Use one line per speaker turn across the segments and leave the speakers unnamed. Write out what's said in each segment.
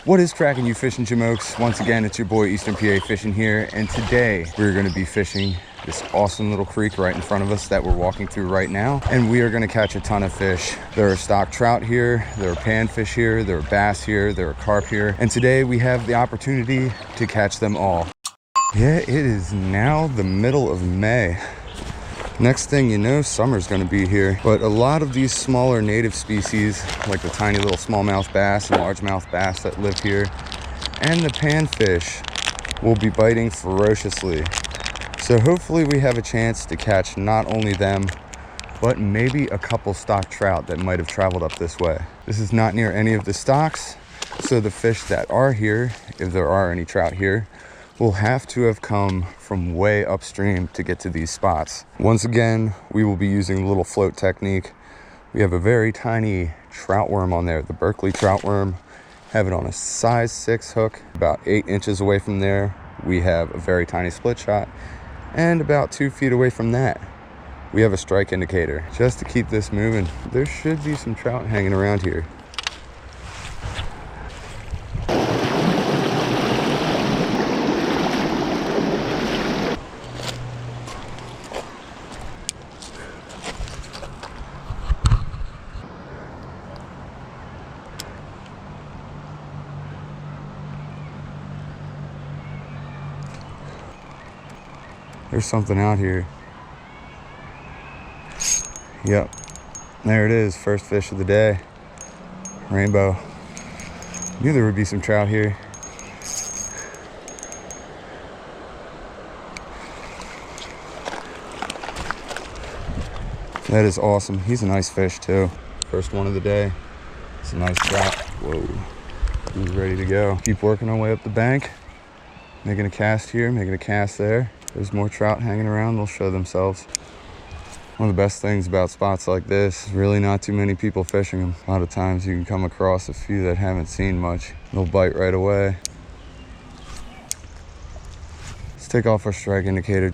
What is cracking, you fishing jamokes? Once again, it's your boy Eastern PA Fishing here, and today we're going to be fishing this awesome little creek right in front of us that we're walking through right now, and we are going to catch a ton of fish. There are stock trout here, there are panfish here, there are bass here, there are carp here, and today we have the opportunity to catch them all. Yeah, it is now the middle of May. Next thing you know, summer's going to be here. But a lot of these smaller native species, like the tiny little smallmouth bass and largemouth bass that live here, and the panfish, will be biting ferociously. So hopefully we have a chance to catch not only them, but maybe a couple stock trout that might have traveled up this way. This is not near any of the stocks, so the fish that are here, if there are any trout here, will have to have come from way upstream to get to these spots. Once again, we will be using a little float technique. We have a very tiny trout worm on there, the Berkeley trout worm. Have it on a size 6 hook. About 8 inches away from there, we have a very tiny split shot. And about 2 feet away from that, we have a strike indicator. Just to keep this moving, there should be some trout hanging around here. There's something out here. Yep, there it is, first fish of the day. Rainbow. Knew there would be some trout here. That is awesome. He's a nice fish too. First one of the day. It's a nice trout. Whoa, he's ready to go. Keep working our way up the bank. Making a cast here, making a cast there. There's more trout hanging around, they'll show themselves. One of the best things about spots like this is really not too many people fishing them. A lot of times you can come across a few that haven't seen much. They'll bite right away. Let's take off our strike indicator.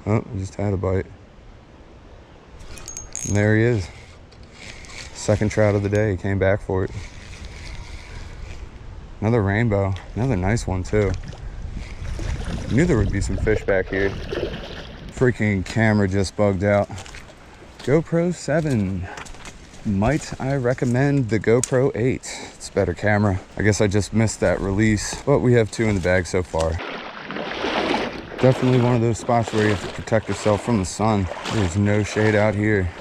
Oh, we just had a bite. And there he is. Second trout of the day, he came back for it. Another rainbow, another nice one too. Knew there would be some fish back here. Freaking camera just bugged out. GoPro 7. Might I recommend the GoPro 8? It's a better camera. I guess I just missed that release, but we have 2 in the bag so far. Definitely one of those spots where you have to protect yourself from the sun. There's no shade out here.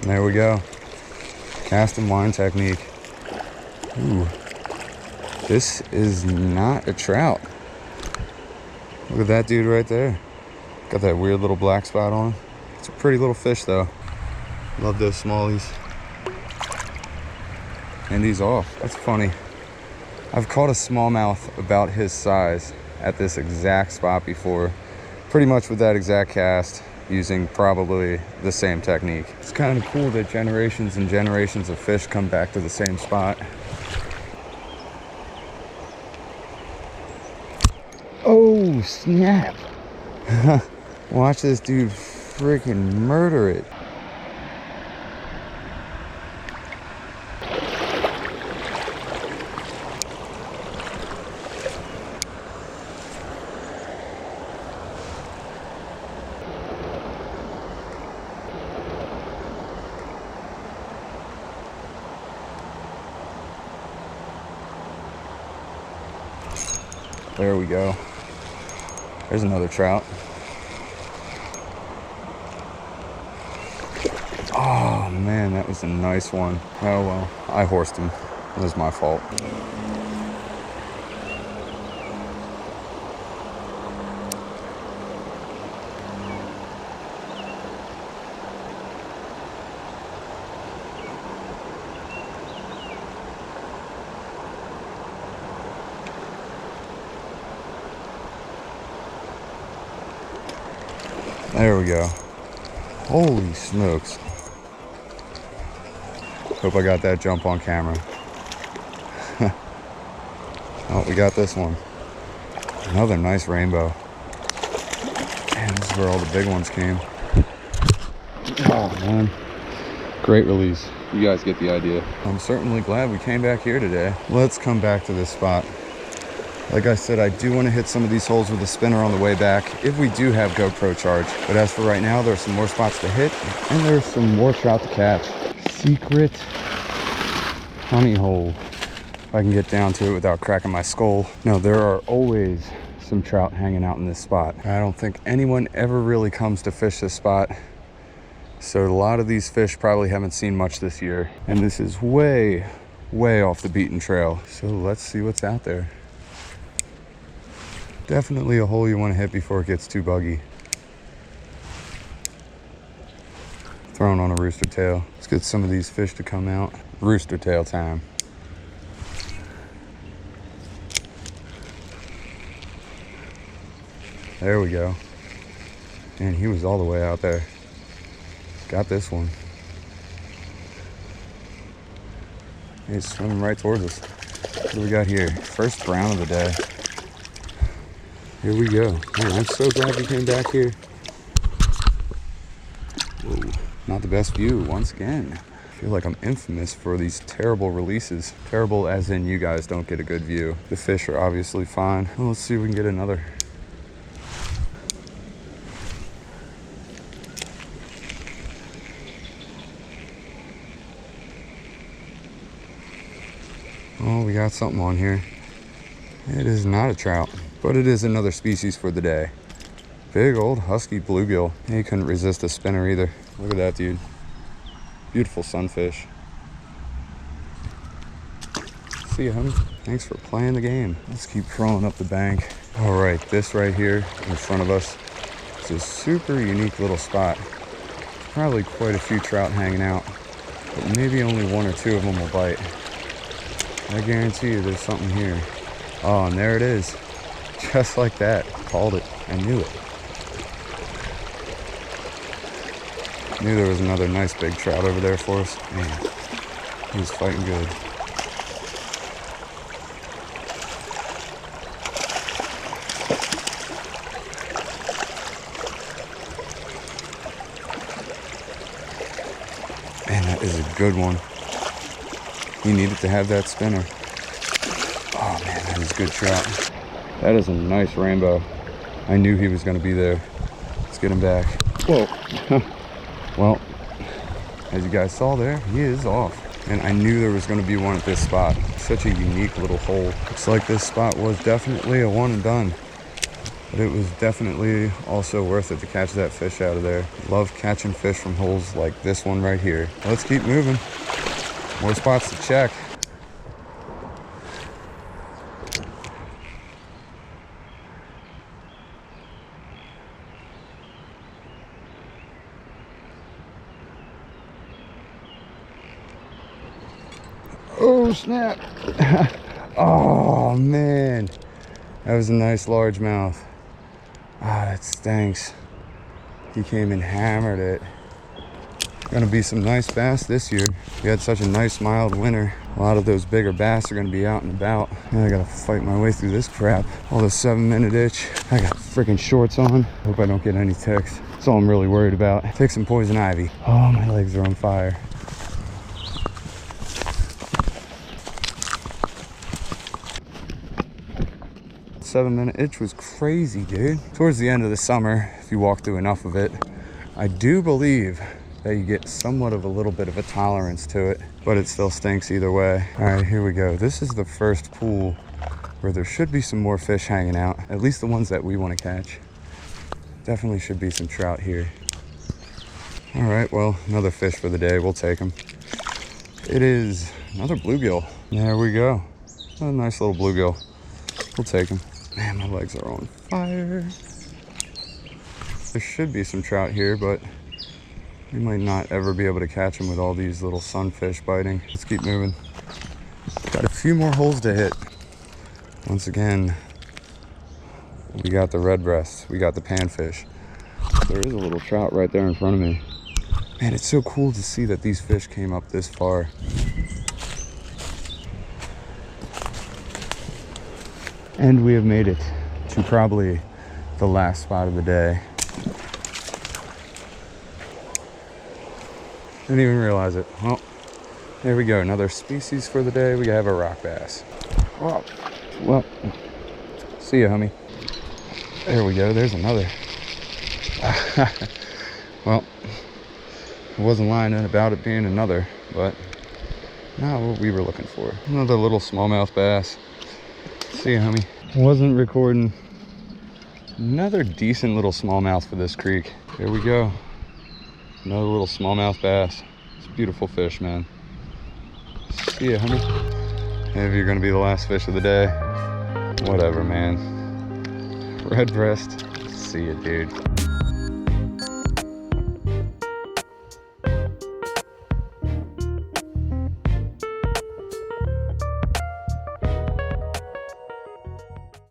There we go. Cast and wind technique. Ooh. This is not a trout. Look at that dude right there. Got that weird little black spot on him. It's a pretty little fish though. Love those smallies. And he's off. That's funny. I've caught a smallmouth about his size at this exact spot before. Pretty much with that exact cast, using probably the same technique. It's kind of cool that generations and generations of fish come back to the same spot. Oh, snap. Watch this dude freaking murder it. There we go. There's another trout. Oh man, that was a nice one. Oh well, I horsed him. It was my fault. There we go. Holy smokes. Hope I got that jump on camera. Oh, we got this one. Another nice rainbow. Man, this is where all the big ones came. Oh man, great release. You guys get the idea. I'm certainly glad we came back here today. Let's come back to this spot. Like I said, I do want to hit some of these holes with a spinner on the way back if we do have GoPro charge. But as for right now, there's some more spots to hit and there's some more trout to catch. Secret honey hole. If I can get down to it without cracking my skull. No, there are always some trout hanging out in this spot. I don't think anyone ever really comes to fish this spot. So a lot of these fish probably haven't seen much this year. And this is way off the beaten trail. So let's see what's out there. Definitely a hole you want to hit before it gets too buggy. Throwing on a rooster tail. Let's get some of these fish to come out. Rooster tail time. There we go. Man, he was all the way out there. Got this one. He's swimming right towards us. What do we got here? First brown of the day. Here we go. Man, I'm so glad we came back here. Whoa, not the best view once again. I feel like I'm infamous for these terrible releases. Terrible as in you guys don't get a good view. The fish are obviously fine. Well, let's see if we can get another. Oh, we got something on here. It is not a trout, but it is another species for the day. Big old husky bluegill. He couldn't resist a spinner either. Look at that, dude. Beautiful sunfish. See you, honey. Thanks for playing the game. Let's keep crawling up the bank. All right, this right here in front of us is a super unique little spot. Probably quite a few trout hanging out, but maybe only one or two of them will bite. I guarantee you there's something here. Oh, and there it is. Just like that. Called it. I knew it. Knew there was another nice big trout over there for us. Man, he was fighting good. Man, that is a good one. He needed to have that spinner. Oh man, that is good trout. That is a nice rainbow. I knew he was going to be there. Let's get him back. Whoa. Well, as you guys saw there, he is off. And I knew there was going to be one at this spot. Such a unique little hole. Looks like this spot was definitely a one and done. But it was definitely also worth it to catch that fish out of there. Love catching fish from holes like this one right here. Let's keep moving. More spots to check. Oh, snap. Oh, man. That was a nice largemouth. Ah, that stinks. He came and hammered it. Gonna be some nice bass this year. We had such a nice mild winter. A lot of those bigger bass are gonna be out and about. And I gotta fight my way through this crap. All the 7-minute itch. I got freaking shorts on. Hope I don't get any ticks. That's all I'm really worried about. Take some poison ivy. Oh, my legs are on fire. Seven-minute itch was crazy, dude. Towards the end of the summer, if you walk through enough of it, I do believe that you get somewhat of a little bit of a tolerance to it, but it still stinks either way. All right, here we go. This is the first pool where there should be some more fish hanging out, at least the ones that we want to catch. Definitely should be some trout here. All right, well, another fish for the day. We'll take them. It is another bluegill. There we go. A nice little bluegill. We'll take them. Man, my legs are on fire. There should be some trout here, but we might not ever be able to catch them with all these little sunfish biting. Let's keep moving. Got a few more holes to hit. Once again, we got the red breast. We got the panfish. There is a little trout right there in front of me. Man, it's so cool to see that these fish came up this far. And we have made it to probably the last spot of the day. Didn't even realize it. Well, there we go. Another species for the day. We have a rock bass. Oh, well, see ya, homie. There we go. There's another. Well, I wasn't lying about it being another, but not what we were looking for. Another little smallmouth bass. See ya, homie. Wasn't recording. Another decent little smallmouth for this creek. There we go. Another little smallmouth bass. It's a beautiful fish, man. See ya, homie. Maybe you're gonna be the last fish of the day. Whatever, man. Red breast. See ya, dude.